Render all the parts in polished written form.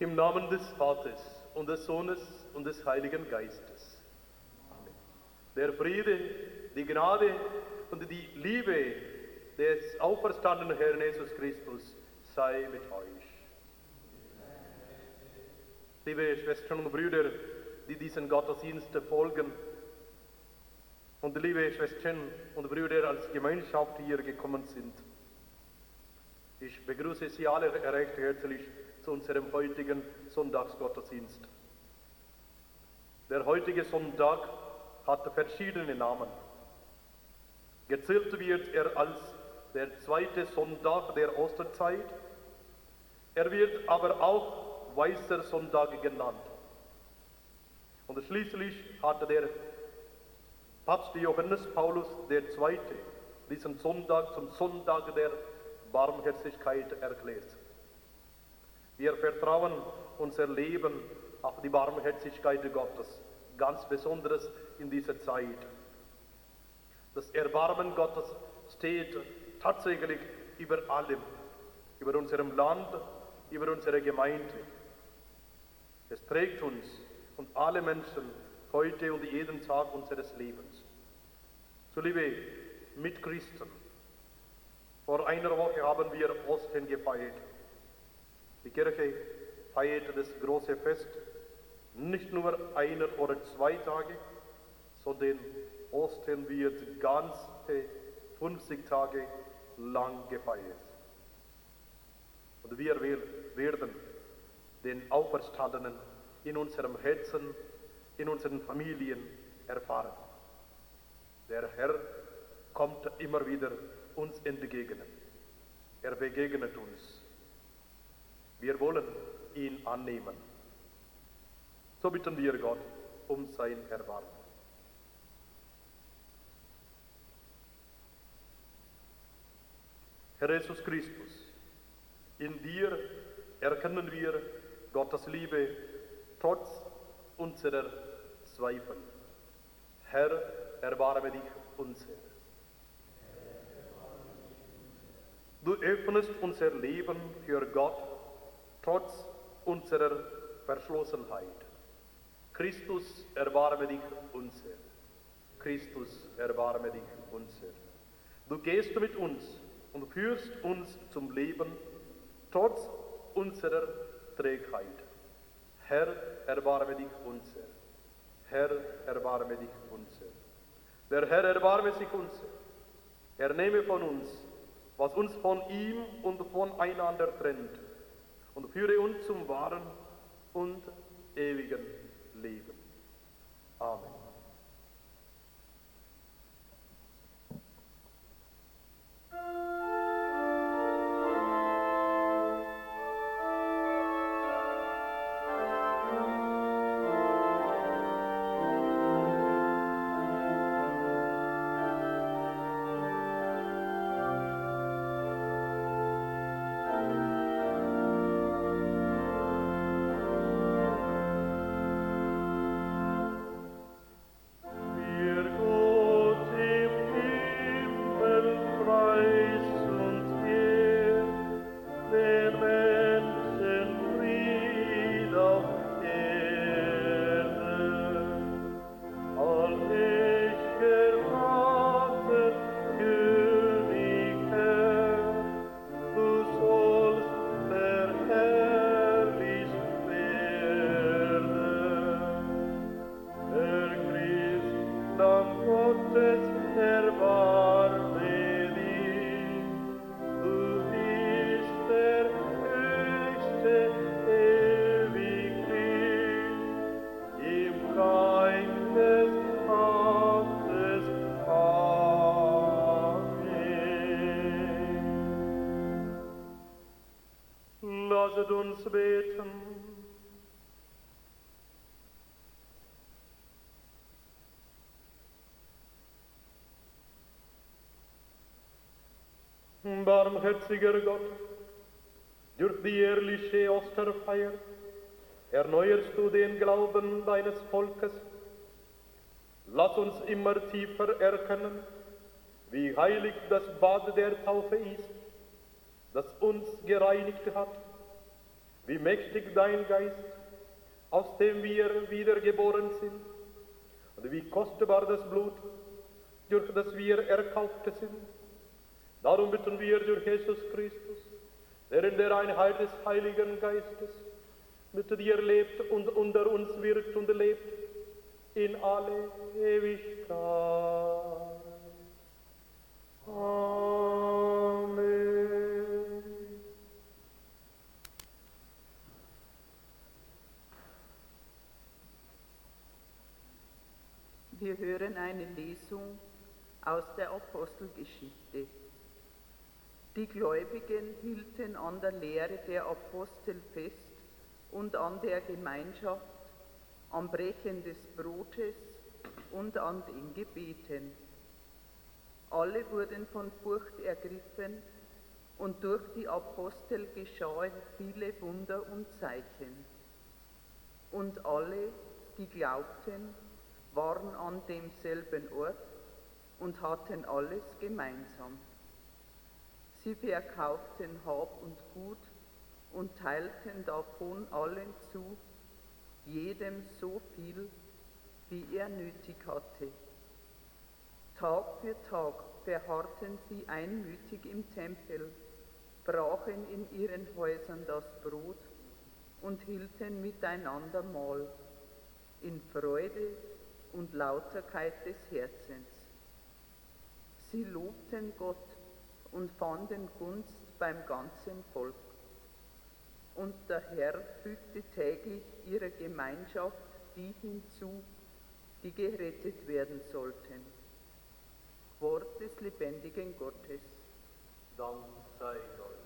Im Namen des Vaters und des Sohnes und des Heiligen Geistes. Amen. Der Friede, die Gnade und die Liebe des auferstandenen Herrn Jesus Christus sei mit euch. Liebe Schwestern und Brüder, die diesen Gottesdienst folgen, und liebe Schwestern und Brüder als Gemeinschaft hier gekommen sind, ich begrüße Sie alle recht herzlich zu unserem heutigen Sonntagsgottesdienst. Der heutige Sonntag hat verschiedene Namen. Gezählt wird er als der zweite Sonntag der Osterzeit. Er wird aber auch Weißer Sonntag genannt. Und schließlich hat der Papst Johannes Paulus II. Diesen Sonntag zum Sonntag der Barmherzigkeit erklärt. Wir vertrauen unser Leben auf die Barmherzigkeit Gottes, ganz besonders in dieser Zeit. Das Erbarmen Gottes steht tatsächlich über allem, über unserem Land, über unsere Gemeinde. Es trägt uns und alle Menschen heute und jeden Tag unseres Lebens. So liebe Mitchristen, vor einer Woche haben wir Ostern gefeiert. Die Kirche feiert das große Fest nicht nur 1 oder 2 Tage, sondern Ostern wird ganze 50 Tage lang gefeiert. Und wir werden den Auferstandenen in unserem Herzen, in unseren Familien erfahren. Der Herr kommt immer wieder uns entgegen. Er begegnet uns. Wir wollen ihn annehmen. So bitten wir Gott um sein Erbarmen. Herr Jesus Christus, in dir erkennen wir Gottes Liebe trotz unserer Zweifel. Herr, erbarme dich uns, Herr. Du öffnest unser Leben für Gott trotz unserer Verschlossenheit. Christus, erbarme dich uns, Herr. Christus, erbarme dich uns, Herr. Du gehst mit uns und führst uns zum Leben trotz unserer Trägheit. Herr, erbarme dich uns, Herr. Herr, erbarme dich uns, Herr. Der Herr erbarme sich uns, Herr. Er nehme von uns, was uns von ihm und voneinander trennt, und führe uns zum wahren und ewigen Leben. Amen. Lasset uns beten. Barmherziger Gott, durch die jährliche Osterfeier erneuerst du den Glauben deines Volkes. Lass uns immer tiefer erkennen, wie heilig das Bad der Taufe ist, das uns gereinigt hat. wie mächtig dein Geist, aus dem wir wiedergeboren sind, und wie kostbar das Blut, durch das wir erkauft sind. Darum bitten wir durch Jesus Christus, der in der Einheit des Heiligen Geistes mit dir lebt und unter uns wirkt und lebt in alle Ewigkeit. Amen. Wir hören eine Lesung aus der Apostelgeschichte. Die Gläubigen hielten an der Lehre der Apostel fest und an der Gemeinschaft, am Brechen des Brotes und an den Gebeten. Alle wurden von Furcht ergriffen und durch die Apostel geschahen viele Wunder und Zeichen. Und alle, die glaubten, waren an demselben Ort und hatten alles gemeinsam. Sie verkauften Hab und Gut und teilten davon allen zu, jedem so viel, wie er nötig hatte. Tag für Tag verharrten sie einmütig im Tempel, brachen in ihren Häusern das Brot und hielten miteinander Mahl, in Freude und Lauterkeit des Herzens. Sie lobten Gott und fanden Gunst beim ganzen Volk. Und der Herr fügte täglich ihrer Gemeinschaft die hinzu, die gerettet werden sollten. Wort des lebendigen Gottes. Dank sei Gott.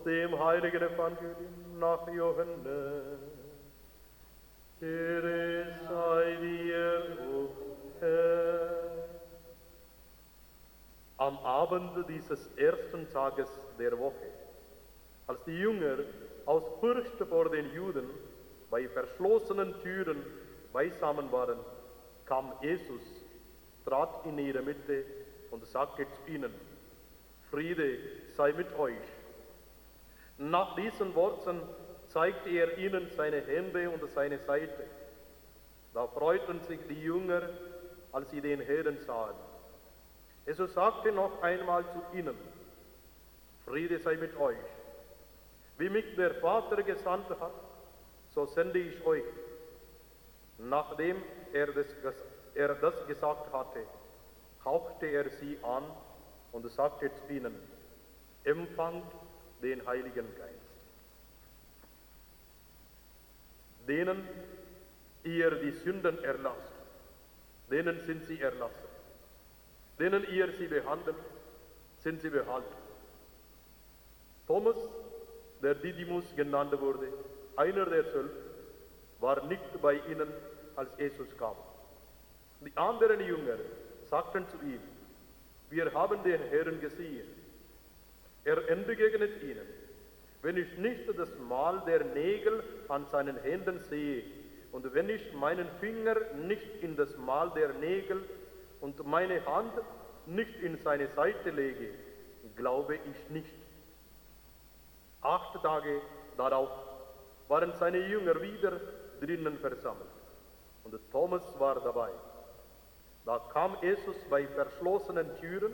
dem heiligen Evangelium nach Johannes. Ehre sei dir, o Herr. Am Abend dieses ersten Tages der Woche, als die Jünger aus Furcht vor den Juden bei verschlossenen Türen beisammen waren, kam Jesus, trat in ihre Mitte und sagte zu ihnen: Friede sei mit euch. Nach diesen Worten zeigte er ihnen seine Hände und seine Seite. Da freuten sich die Jünger, als sie den Herrn sahen. Jesus sagte noch einmal zu ihnen: Friede sei mit euch. Wie mich der Vater gesandt hat, so sende ich euch. Nachdem er das gesagt hatte, hauchte er sie an und sagte zu ihnen: Empfangt den Heiligen Geist. Denen ihr die Sünden erlasst, denen sind sie erlassen. Denen ihr sie behandelt, sind sie behalten. Thomas, der Didymus genannt wurde, einer der 12, war nicht bei ihnen, als Jesus kam. Die anderen Jünger sagten zu ihm: Wir haben den Herrn gesehen. Er entgegnet ihnen: Wenn ich nicht das Mal der Nägel an seinen Händen sehe und wenn ich meinen Finger nicht in das Mal der Nägel und meine Hand nicht in seine Seite lege, glaube ich nicht. 8 Tage darauf waren seine Jünger wieder drinnen versammelt und Thomas war dabei. Da kam Jesus bei verschlossenen Türen,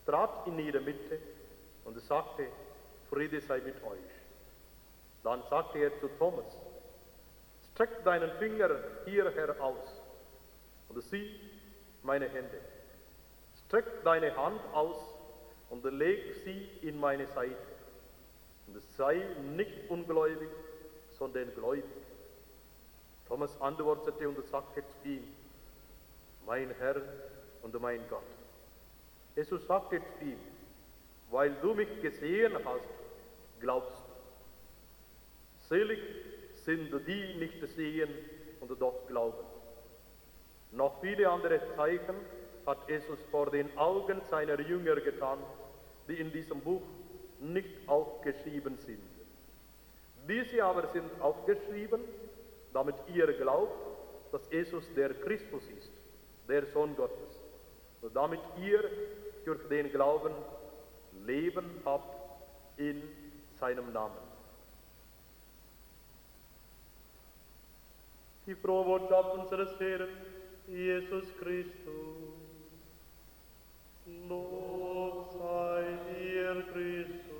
trat in ihre Mitte und sagte: Friede sei mit euch. Dann sagte er zu Thomas: Streck deinen Finger hierher aus und sieh meine Hände. Streck deine Hand aus und leg sie in meine Seite. Und sei nicht ungläubig, sondern gläubig. Thomas antwortete und sagte zu ihm: Mein Herr und mein Gott. Jesus sagte zu ihm: Weil du mich gesehen hast, glaubst du. Selig sind die nicht sehen und doch glauben. Noch viele andere Zeichen hat Jesus vor den Augen seiner Jünger getan, die in diesem Buch nicht aufgeschrieben sind. Diese aber sind aufgeschrieben, damit ihr glaubt, dass Jesus der Christus ist, der Sohn Gottes, und damit ihr durch den Glauben Leben habt in seinem Namen. Die frohe Botschaft unseres Herrn Jesus Christus. Lob sei dir, Christus.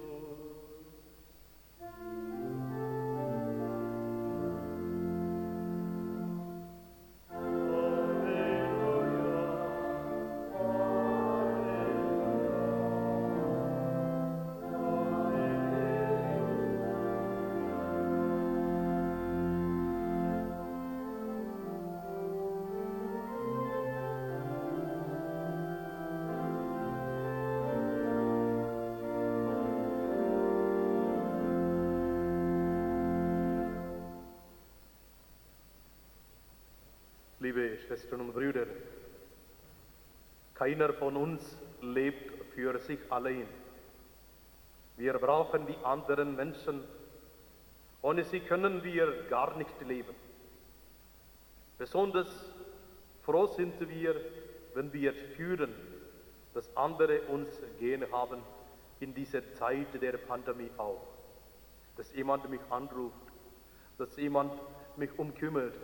Liebe Schwestern und Brüder, keiner von uns lebt für sich allein. Wir brauchen die anderen Menschen, ohne sie können wir gar nicht leben. Besonders froh sind wir, wenn wir spüren, dass andere uns gern haben, in dieser Zeit der Pandemie auch. Dass jemand mich anruft, dass jemand mich umkümmert.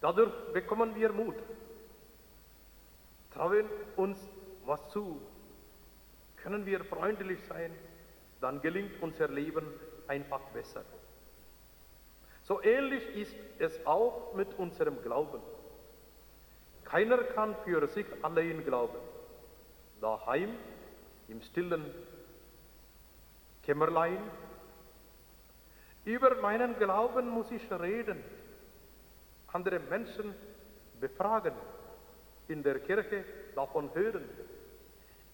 Dadurch bekommen wir Mut, trauen uns was zu, können wir freundlich sein, dann gelingt unser Leben einfach besser. So ähnlich ist es auch mit unserem Glauben. Keiner kann für sich allein glauben. Daheim, im stillen Kämmerlein. Über meinen Glauben muss ich reden, andere Menschen befragen, in der Kirche davon hören,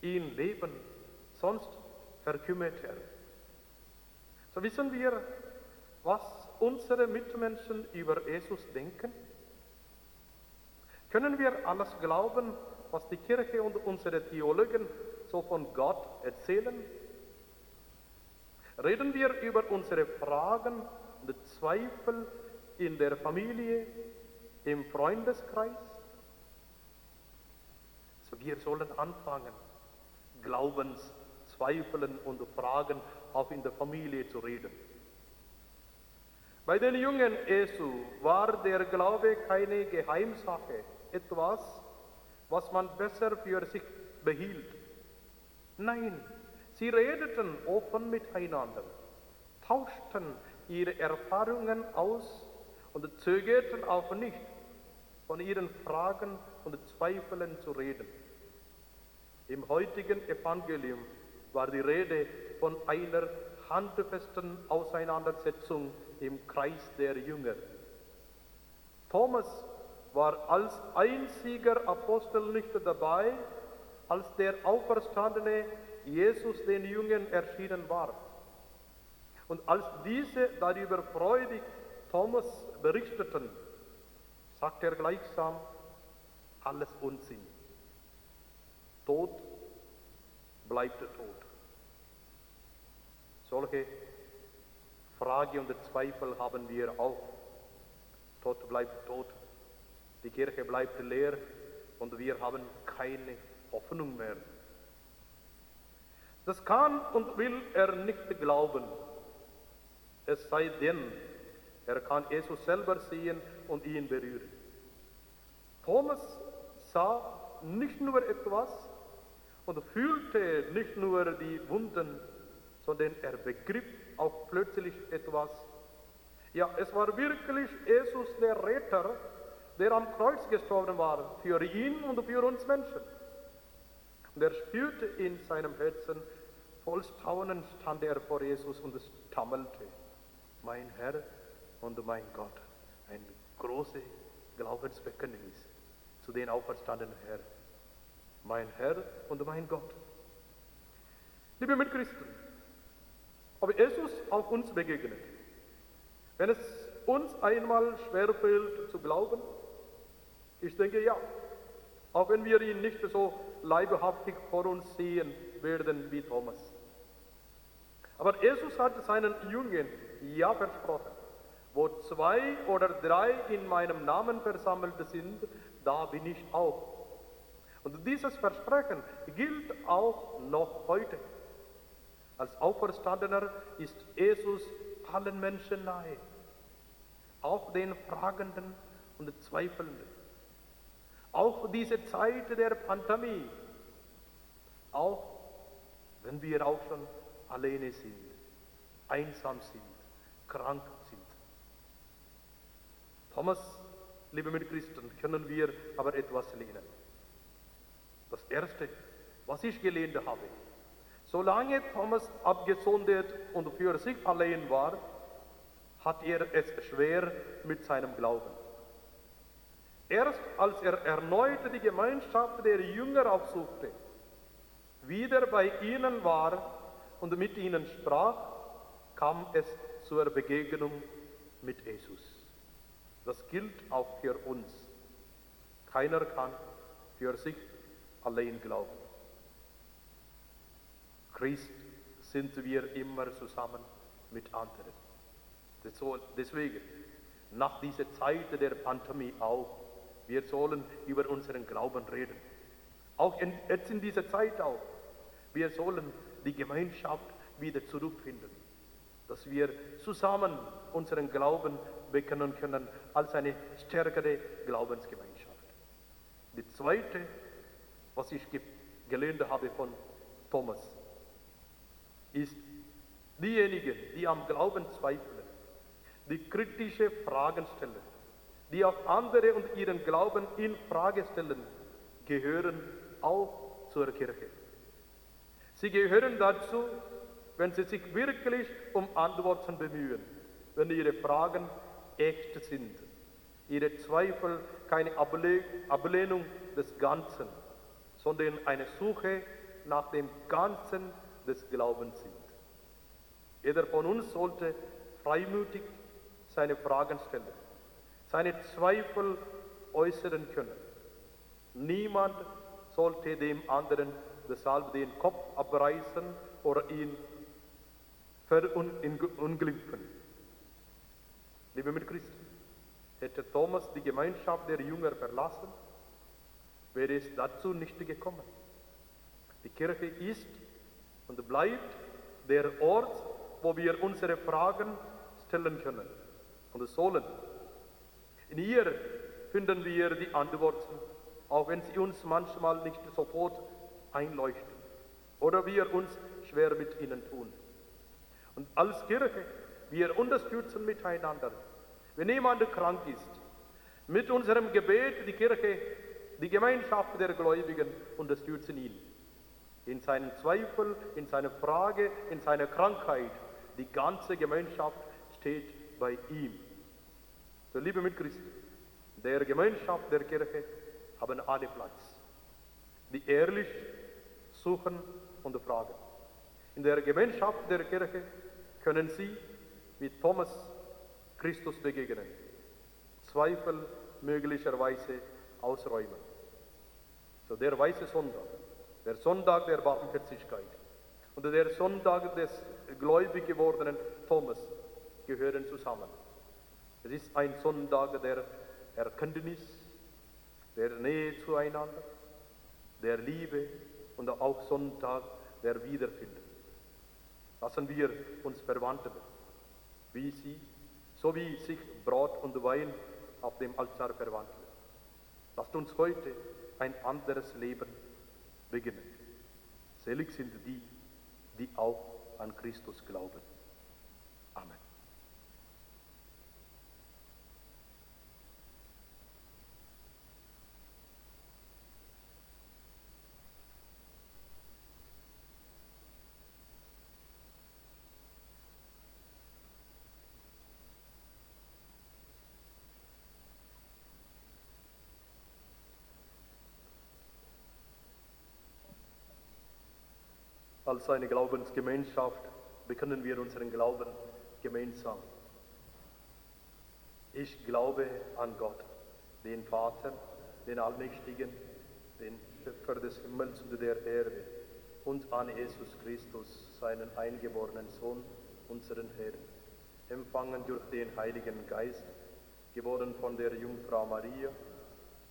ihn leben, sonst verkümmert er. So wissen wir, was unsere Mitmenschen über Jesus denken? Können wir alles glauben, was die Kirche und unsere Theologen so von Gott erzählen? Reden wir über unsere Fragen und Zweifel in der Familie, im Freundeskreis? So wir sollen anfangen, Glaubenszweifeln und Fragen auch in der Familie zu reden. Bei den Jungen Jesu war der Glaube keine Geheimsache, etwas, was man besser für sich behielt. Nein, sie redeten offen miteinander, tauschten ihre Erfahrungen aus und zögerten auch nicht, von ihren Fragen und Zweifeln zu reden. Im heutigen Evangelium war die Rede von einer handfesten Auseinandersetzung im Kreis der Jünger. Thomas war als einziger Apostel nicht dabei, als der auferstandene Jesus den Jüngern erschienen war. Und als diese darüber freudig Thomas berichteten, sagt er gleichsam, alles Unsinn. Tod bleibt tot. Solche Frage und Zweifel haben wir auch. Tod bleibt tot. Die Kirche bleibt leer und wir haben keine Hoffnung mehr. Das kann und will er nicht glauben. Es sei denn, er kann Jesus selber sehen und ihn berühren. Thomas sah nicht nur etwas und fühlte nicht nur die Wunden, sondern er begriff auch plötzlich etwas. Ja, es war wirklich Jesus der Retter, der am Kreuz gestorben war, für ihn und für uns Menschen. Und er spürte in seinem Herzen, voll Staunen stand er vor Jesus und es stammelte, mein Herr und mein Gott. Ein großes Glaubensbekenntnis zu den auferstandenen Herrn. Mein Herr und mein Gott. Liebe Mitchristen, ob Jesus auch uns begegnet, wenn es uns einmal schwerfällt zu glauben, ich denke ja, auch wenn wir ihn nicht so leibhaftig vor uns sehen werden wie Thomas. Aber Jesus hat seinen Jüngern ja versprochen, wo 2 oder 3 in meinem Namen versammelt sind, da bin ich auch. Und dieses Versprechen gilt auch noch heute. Als Auferstandener ist Jesus allen Menschen nahe, auch den Fragenden und Zweifelnden. Auch diese Zeit der Pandemie, auch wenn wir auch schon alleine sind, einsam sind, krank sind. Thomas, liebe Mitchristen, können wir aber etwas lernen. Das Erste, was ich gelernt habe, solange Thomas abgesondert und für sich allein war, hat er es schwer mit seinem Glauben. Erst als er erneut die Gemeinschaft der Jünger aufsuchte, wieder bei ihnen war und mit ihnen sprach, kam es zur Begegnung mit Jesus. Das gilt auch für uns. Keiner kann für sich allein glauben. Christ sind wir immer zusammen mit anderen. Deswegen, nach dieser Zeit der Pandemie auch, wir sollen über unseren Glauben reden. Auch jetzt in dieser Zeit auch. Wir sollen die Gemeinschaft wieder zurückfinden, dass wir zusammen unseren Glauben bekennen können als eine stärkere Glaubensgemeinschaft. Die zweite, was ich gelernt habe von Thomas, ist diejenigen, die am Glauben zweifeln, die kritische Fragen stellen, die auf andere und ihren Glauben in Frage stellen, gehören auch zur Kirche. Sie gehören dazu, wenn sie sich wirklich um Antworten bemühen, wenn ihre Fragen echt sind, ihre Zweifel keine Ablehnung des Ganzen, sondern eine Suche nach dem Ganzen des Glaubens sind. Jeder von uns sollte freimütig seine Fragen stellen, seine Zweifel äußern können. Niemand sollte dem anderen deshalb den Kopf abreißen oder ihn verunglimpfen. Liebe Mitchristen, hätte Thomas die Gemeinschaft der Jünger verlassen, wäre es dazu nicht gekommen. Die Kirche ist und bleibt der Ort, wo wir unsere Fragen stellen können und sollen. In ihr finden wir die Antworten, auch wenn sie uns manchmal nicht sofort einleuchten oder wir uns schwer mit ihnen tun. Und als Kirche, wir unterstützen miteinander. Wenn jemand krank ist, mit unserem Gebet die Kirche, die Gemeinschaft der Gläubigen unterstützen ihn. In seinen Zweifel, in seiner Frage, in seiner Krankheit. Die ganze Gemeinschaft steht bei ihm. So, liebe Mitchristen, der Gemeinschaft der Kirche haben alle Platz, die ehrlich suchen und fragen. In der Gemeinschaft der Kirche können sie, wie Thomas, Christus begegnen, Zweifel möglicherweise ausräumen. So der Weiße Sonntag, der Sonntag der Barmherzigkeit und der Sonntag des gläubig gewordenen Thomas gehören zusammen. Es ist ein Sonntag der Erkenntnis, der Nähe zueinander, der Liebe und auch Sonntag der Wiederfindung. Lassen wir uns verwandeln, so wie sich Brot und Wein auf dem Altar verwandeln. Lasst uns heute ein anderes Leben beginnen. Selig sind die, die auch an Christus glauben. Amen. Als eine Glaubensgemeinschaft bekennen wir unseren Glauben gemeinsam. Ich glaube an Gott, den Vater, den Allmächtigen, den Schöpfer des Himmels und der Erde, und an Jesus Christus, seinen eingeborenen Sohn, unseren Herrn, empfangen durch den Heiligen Geist, geboren von der Jungfrau Maria,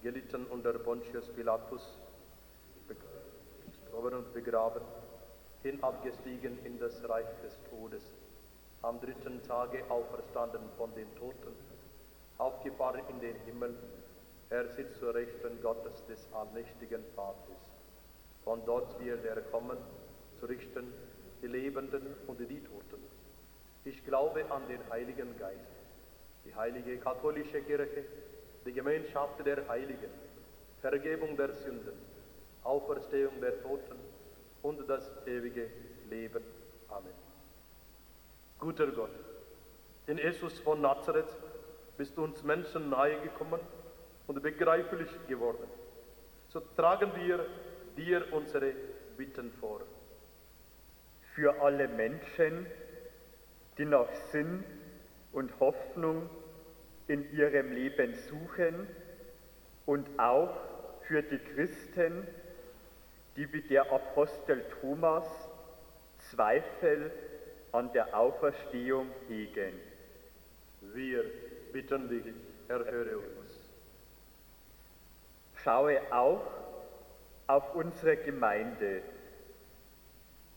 gelitten unter Pontius Pilatus, gestorben und begraben, hinabgestiegen in das Reich des Todes, am dritten Tage auferstanden von den Toten, aufgefahren in den Himmel, er sitzt zur Rechten Gottes des allmächtigen Vaters. Von dort wird er kommen, zu richten die Lebenden und die Toten. Ich glaube an den Heiligen Geist, die heilige katholische Kirche, die Gemeinschaft der Heiligen, Vergebung der Sünden, Auferstehung der Toten und das ewige Leben. Amen. Guter Gott, in Jesus von Nazareth bist du uns Menschen nahe gekommen und begreiflich geworden. So tragen wir dir unsere Bitten vor. Für alle Menschen, die nach Sinn und Hoffnung in ihrem Leben suchen, und auch für die Christen, die wie der Apostel Thomas Zweifel an der Auferstehung hegen. Wir bitten dich, erhöre uns. Schaue auch auf unsere Gemeinde.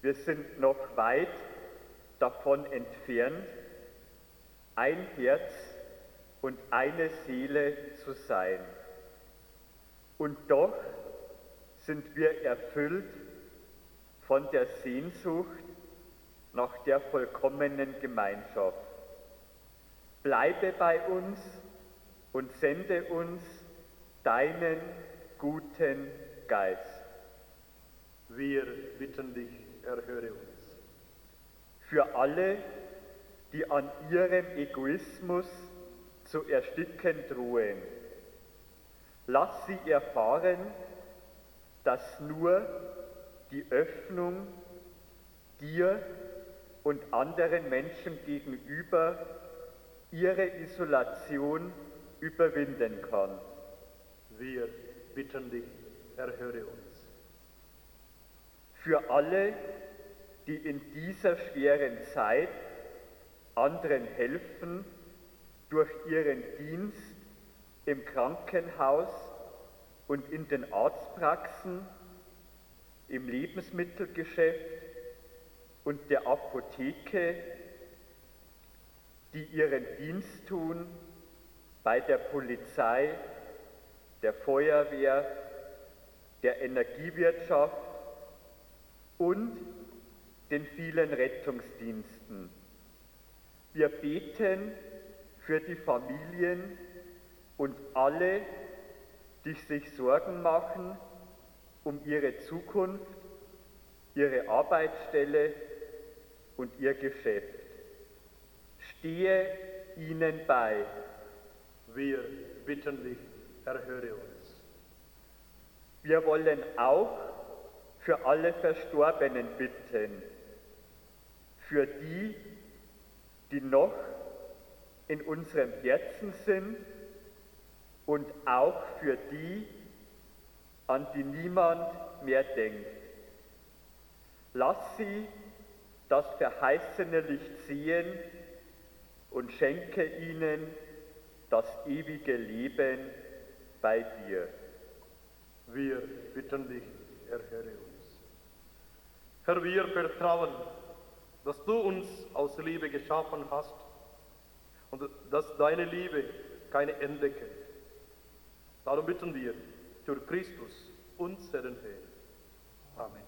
Wir sind noch weit davon entfernt, ein Herz und eine Seele zu sein. Und doch sind wir erfüllt von der Sehnsucht nach der vollkommenen Gemeinschaft. Bleibe bei uns und sende uns deinen guten Geist. Wir bitten dich, erhöre uns. Für alle, die an ihrem Egoismus zu ersticken drohen, lass sie erfahren, dass nur die Öffnung dir und anderen Menschen gegenüber ihre Isolation überwinden kann. Wir bitten dich, erhöre uns. Für alle, die in dieser schweren Zeit anderen helfen durch ihren Dienst im Krankenhaus und in den Arztpraxen, im Lebensmittelgeschäft und der Apotheke, die ihren Dienst tun bei der Polizei, der Feuerwehr, der Energiewirtschaft und den vielen Rettungsdiensten. Wir beten für die Familien und alle, die sich Sorgen machen um ihre Zukunft, ihre Arbeitsstelle und ihr Geschäft. Stehe ihnen bei. Wir bitten dich, erhöre uns. Wir wollen auch für alle Verstorbenen bitten, für die, die noch in unserem Herzen sind und auch für die, an die niemand mehr denkt. Lass sie das verheißene Licht sehen und schenke ihnen das ewige Leben bei dir. Wir bitten dich, erhöre uns. Herr, wir vertrauen, dass du uns aus Liebe geschaffen hast und dass deine Liebe kein Ende kennt. Darum bitten wir durch Christus, unseren Herrn. Amen.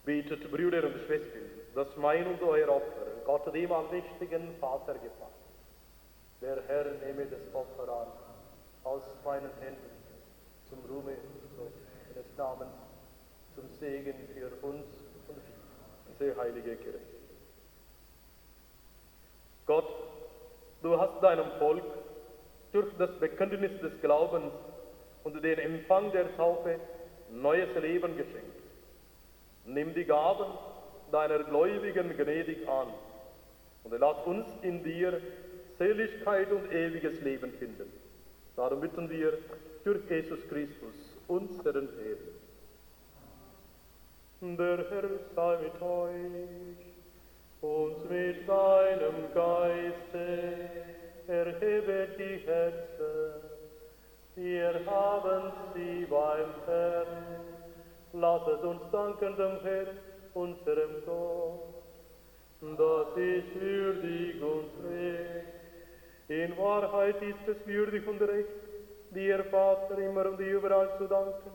Betet, Brüder und Schwestern, dass mein und euer Opfer Gott dem allmächtigen Vater gefällt. Der Herr nehme das Opfer an, aus meinen Händen, zum Ruhme des Namens, zum Segen für uns und für sehr heilige Kirche. Gott, du hast deinem Volk durch das Bekenntnis des Glaubens und den Empfang der Taufe neues Leben geschenkt. Nimm die Gaben deiner Gläubigen gnädig an und lass uns in dir Seligkeit und ewiges Leben finden. Darum bitten wir durch Jesus Christus, unseren Herrn. Der Herr sei mit euch und mit deinem Geiste. Erhebet die Herzen, wir haben sie beim Herrn. Lasset uns danken dem Herrn, unserem Gott. Das ist würdig und recht. In Wahrheit ist es würdig und recht, dir, Vater, immer und überall zu danken.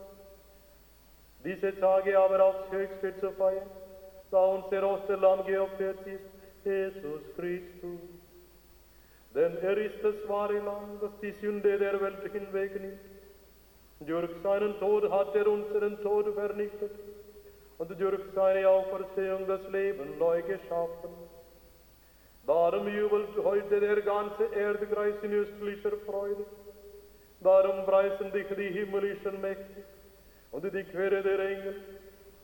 Diese Tage aber aufs Höchste zu feiern, da unser Osterlamm geopfert ist, Jesus Christus. Denn er ist das wahre Lamm, das die Sünde der Welt hinwegnimmt. Durch seinen Tod hat er unseren Tod vernichtet und durch seine Auferstehung das Leben neu geschaffen. Darum jubelt heute der ganze Erdkreis in östlicher Freude. Darum preisen dich die himmlischen Mächte und die Chöre der Engel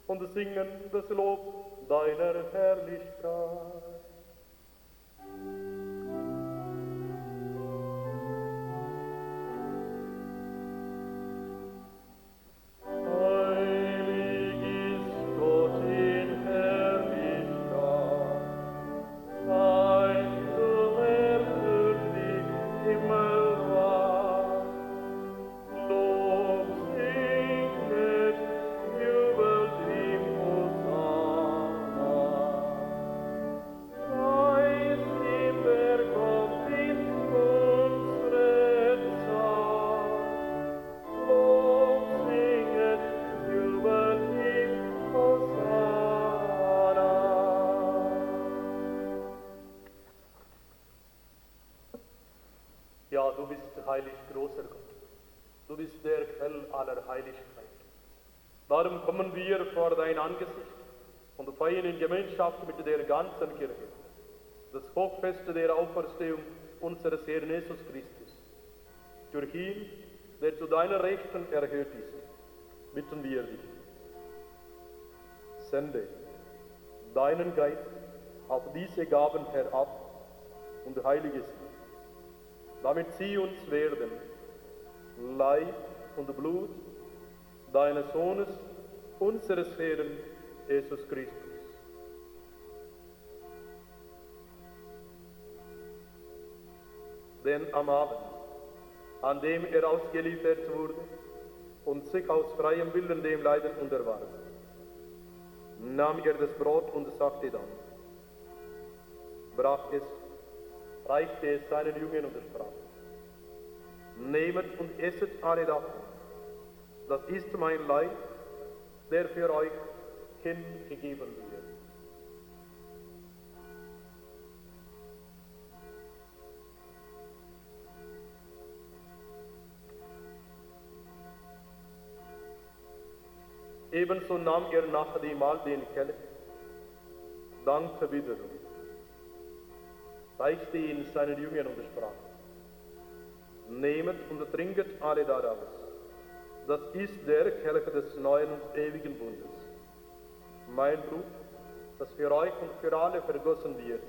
und singen das Lob deiner Herrlichkeit. Ja, du bist heilig, großer Gott. Du bist der Quell aller Heiligkeit. Darum kommen wir vor dein Angesicht und feiern in Gemeinschaft mit der ganzen Kirche das Hochfest der Auferstehung unseres Herrn Jesus Christus. Durch ihn, der zu deiner Rechten erhöht ist, bitten wir dich. Sende deinen Geist auf diese Gaben herab und heilige sie, damit sie uns werden, Leib und Blut deines Sohnes, unseres Herrn Jesus Christus. Denn am Abend, an dem er ausgeliefert wurde und sich aus freiem Willen dem Leiden unterwarf, nahm er das Brot und sagte dann, brach es, reichte es seinen Jüngern und sprach, nehmet und esset alle davon, das ist mein Leib, der für euch hingegeben wird. Ebenso nahm er nach dem Mahl den Kelch, dankte wiederum, reichte ihn seinen Jüngern und sprach, nehmet und trinket alle daraus. Das ist der Kelch des neuen und ewigen Bundes. Mein Blut, das für euch und für alle vergossen wird,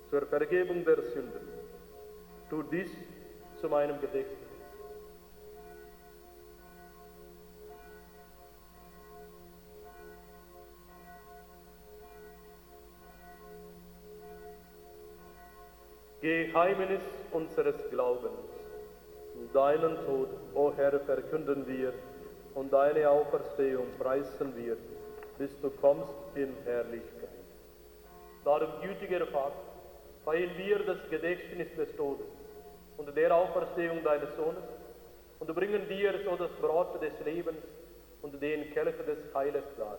zur Vergebung der Sünden. Tut dies zu meinem Gedächtnis. Geheimnis unseres Glaubens. Deinen Tod, o Herr, verkünden wir und deine Auferstehung preisen wir, bis du kommst in Herrlichkeit. Darum, gütiger Vater, feiern wir das Gedächtnis des Todes und der Auferstehung deines Sohnes und bringen dir so das Brot des Lebens und den Kelch des Heiles dar.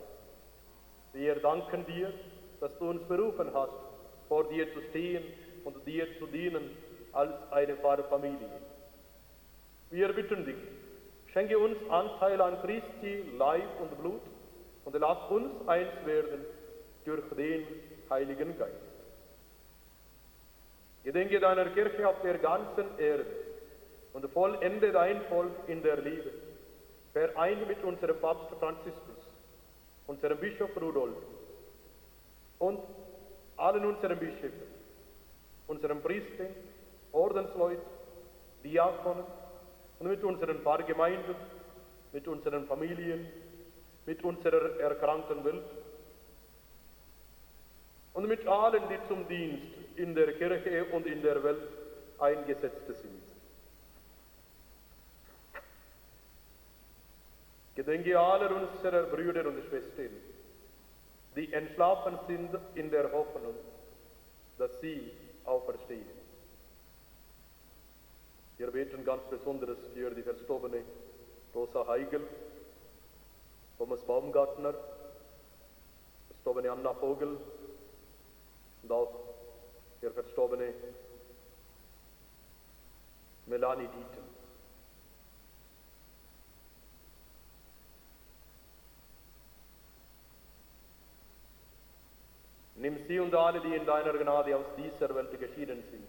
Wir danken dir, dass du uns berufen hast, vor dir zu stehen und dir zu dienen als eine wahre Familie. Wir bitten dich, schenke uns Anteil an Christi Leib und Blut und lass uns eins werden, durch den Heiligen Geist. Gedenke deiner Kirche auf der ganzen Erde und vollende dein Volk in der Liebe. Vereint mit unserem Papst Franziskus, unserem Bischof Rudolf und allen unseren Bischöfen, unseren Priestern, Ordensleuten, Diakonen und mit unseren Pfarrgemeinden, mit unseren Familien, mit unserer erkrankten Welt und mit allen, die zum Dienst in der Kirche und in der Welt eingesetzt sind. Gedenke aller unserer Brüder und Schwestern, die entschlafen sind in der Hoffnung, dass sie auferstehen. Wir beten ganz besonders für die verstorbene Rosa Heigl, Thomas Baumgartner, verstorbene Anna Vogel und auch der verstorbene Melanie Dieten. Nimm sie und alle, die in deiner Gnade aus dieser Welt geschieden sind,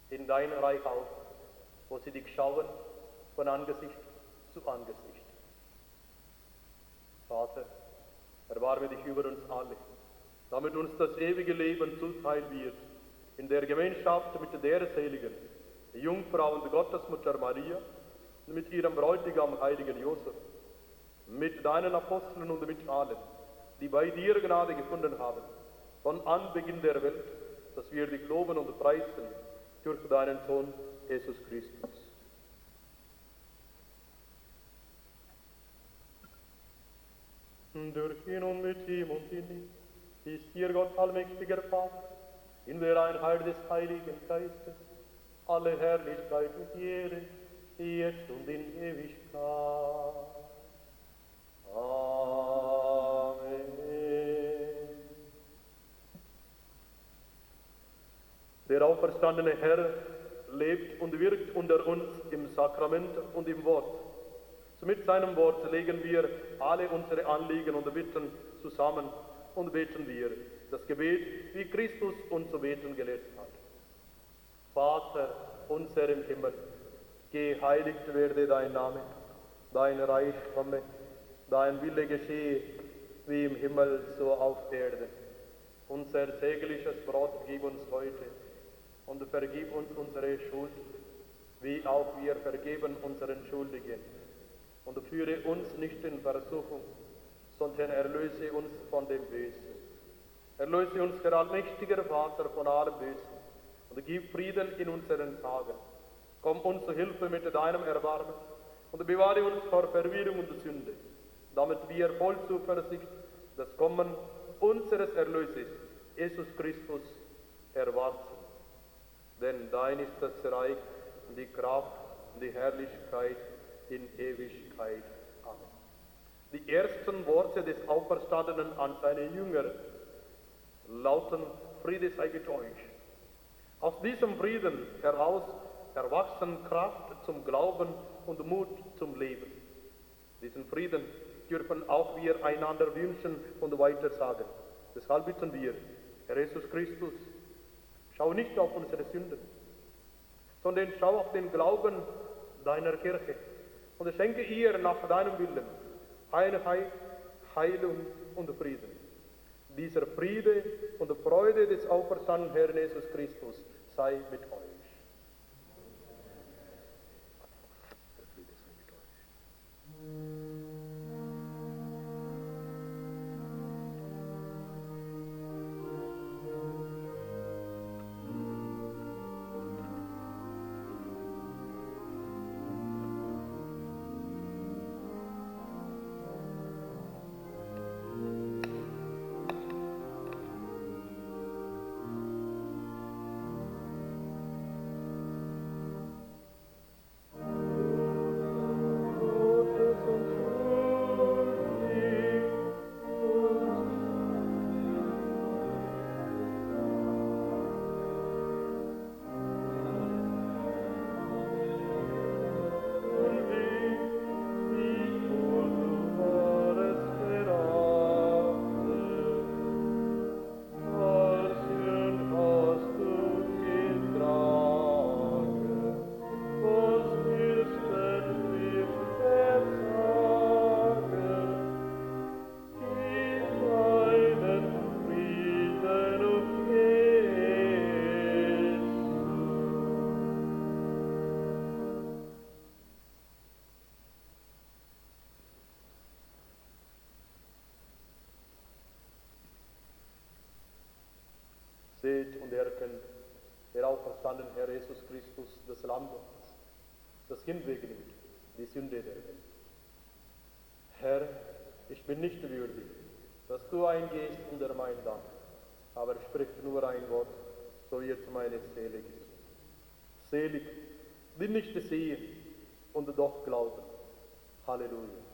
in dein Reich auf, wo sie dich schauen von Angesicht zu Angesicht. Vater, erbarme dich über uns alle, damit uns das ewige Leben zuteil wird, in der Gemeinschaft mit der Seligen, der Jungfrau und Gottesmutter Maria und mit ihrem Bräutigam heiligen Josef, mit deinen Aposteln und mit allen, die bei dir Gnade gefunden haben, von Anbeginn der Welt, dass wir dich loben und preisen durch deinen Sohn Jesus Christus. Durch ihn und mit ihm und in ihm ist dir Gott allmächtiger Vater, in der Einheit des Heiligen Geistes, alle Herrlichkeit und Ehre, jetzt und in Ewigkeit. Amen. Der auferstandene Herr lebt und wirkt unter uns im Sakrament und im Wort. So mit seinem Wort legen wir alle unsere Anliegen und Bitten zusammen und beten wir das Gebet, wie Christus uns zu beten gelehrt hat. Vater unser im Himmel, geheiligt werde dein Name, dein Reich komme, dein Wille geschehe, wie im Himmel so auf Erden. Unser tägliches Brot gib uns heute und vergib uns unsere Schuld, wie auch wir vergeben unseren Schuldigen. Und führe uns nicht in Versuchung, sondern erlöse uns von dem Bösen. Erlöse uns, der allmächtige Vater, von allem Bösen und gib Frieden in unseren Tagen. Komm uns zu Hilfe mit deinem Erbarmen und bewahre uns vor Verwirrung und Sünde, damit wir voll Zuversicht das Kommen unseres Erlösers, Jesus Christus, erwarten. Denn dein ist das Reich und die Kraft und die Herrlichkeit in Ewigkeit. Amen. Die ersten Worte des Auferstandenen an seine Jünger lauten: Friede sei mit euch. Aus diesem Frieden heraus erwachsen Kraft zum Glauben und Mut zum Leben. Diesen Frieden dürfen auch wir einander wünschen und weitersagen. Deshalb bitten wir, Herr Jesus Christus, schau nicht auf unsere Sünden, sondern schau auf den Glauben deiner Kirche und schenke ihr nach deinem Willen Einheit, Heilung und Frieden. Dieser Friede und Freude des auferstandenen Herrn Jesus Christus sei mit euch. Der Friede sei mit euch. Gottes und und erkennt, der auferstandene Herr Jesus Christus, das Lamm Gottes, das hinwegnimmt die Sünde der Welt. Herr, ich bin nicht würdig, dass du eingehst unter mein Dach, aber sprich nur ein Wort, so wird meine Seele gesund. Selig, die nicht sehen und doch glauben. Halleluja.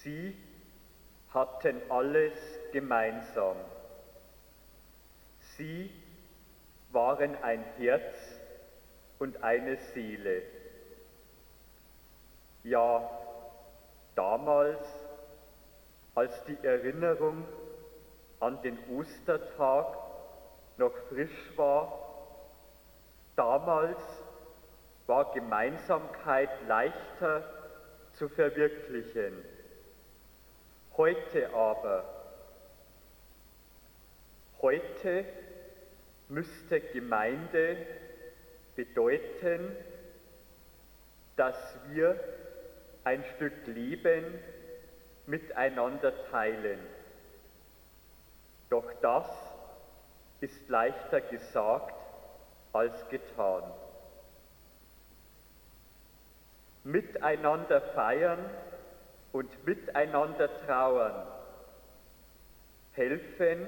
Sie hatten alles gemeinsam. Sie waren ein Herz und eine Seele. Ja, damals, als die Erinnerung an den Ostertag noch frisch war, damals war Gemeinsamkeit leichter zu verwirklichen. Heute müsste Gemeinde bedeuten, dass wir ein Stück Leben miteinander teilen. Doch das ist leichter gesagt als getan. Miteinander feiern und miteinander trauern, helfen,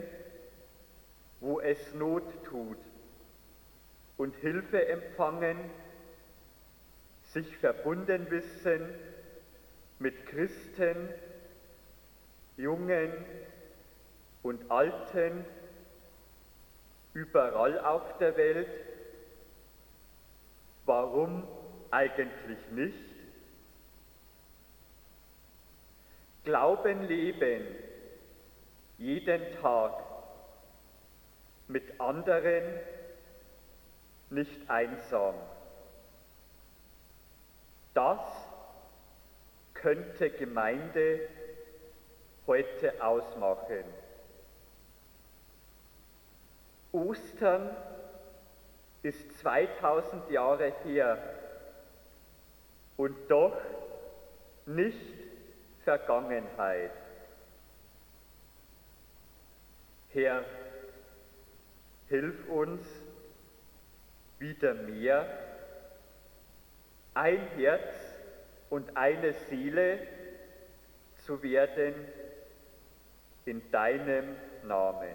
wo es Not tut, und Hilfe empfangen, sich verbunden wissen mit Christen, Jungen und Alten, überall auf der Welt. Warum eigentlich nicht? Glauben leben, jeden Tag, mit anderen, nicht einsam. Das könnte Gemeinde heute ausmachen. Ostern ist 2000 Jahre her und doch nicht Vergangenheit. Herr, hilf uns wieder mehr, ein Herz und eine Seele zu werden in deinem Namen.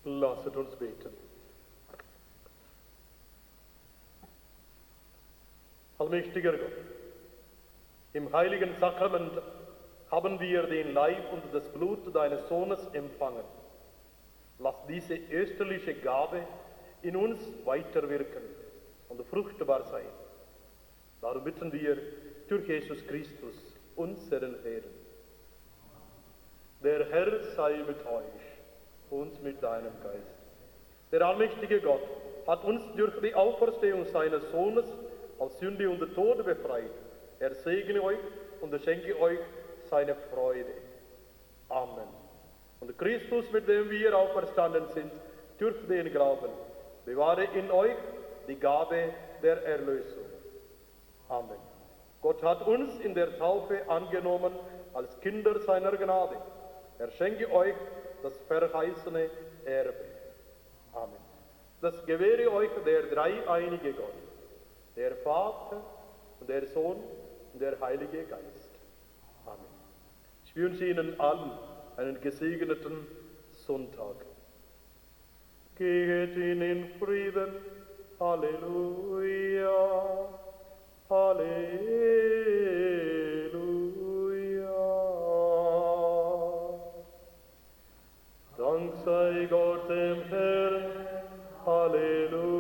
Lasset uns beten. Allmächtiger Gott, im heiligen Sakrament haben wir den Leib und das Blut deines Sohnes empfangen. Lass diese österliche Gabe in uns weiterwirken und fruchtbar sein. Darum bitten wir durch Jesus Christus, unseren Herrn. Der Herr sei mit euch und mit deinem Geist. Der allmächtige Gott hat uns durch die Auferstehung seines Sohnes aus Sünde und Tode befreit. Er segne euch und schenke euch seine Freude. Amen. Und Christus, mit dem wir auferstanden sind, durch den Glauben, bewahre in euch die Gabe der Erlösung. Amen. Gott hat uns in der Taufe angenommen als Kinder seiner Gnade. Er schenke euch das verheißene Erbe. Amen. Das gewähre euch der dreieinige Gott, der Vater und der Sohn und der Heilige Geist. Amen. Ich wünsche Ihnen allen einen gesegneten Sonntag. Geht in Frieden. Halleluja. Halleluja. Dank sei Gott dem Herrn. Halleluja.